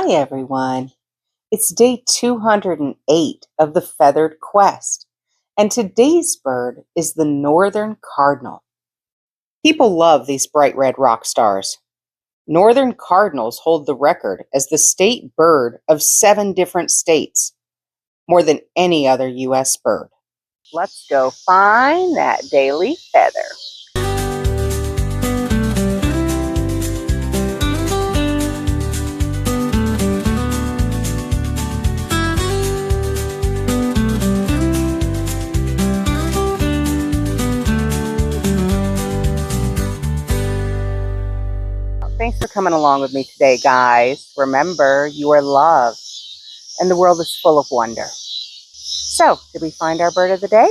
Hi everyone. It's day 208 of the Feathered Quest, and today's bird is the Northern Cardinal. People love these bright red rock stars. Northern Cardinals hold the record as the state bird of 7 different states, more than any other U.S. bird. Let's go find that daily feather. Thanks for coming along with me today, guys. Remember, you are loved, and the world is full of wonder. So, did we find our bird of the day?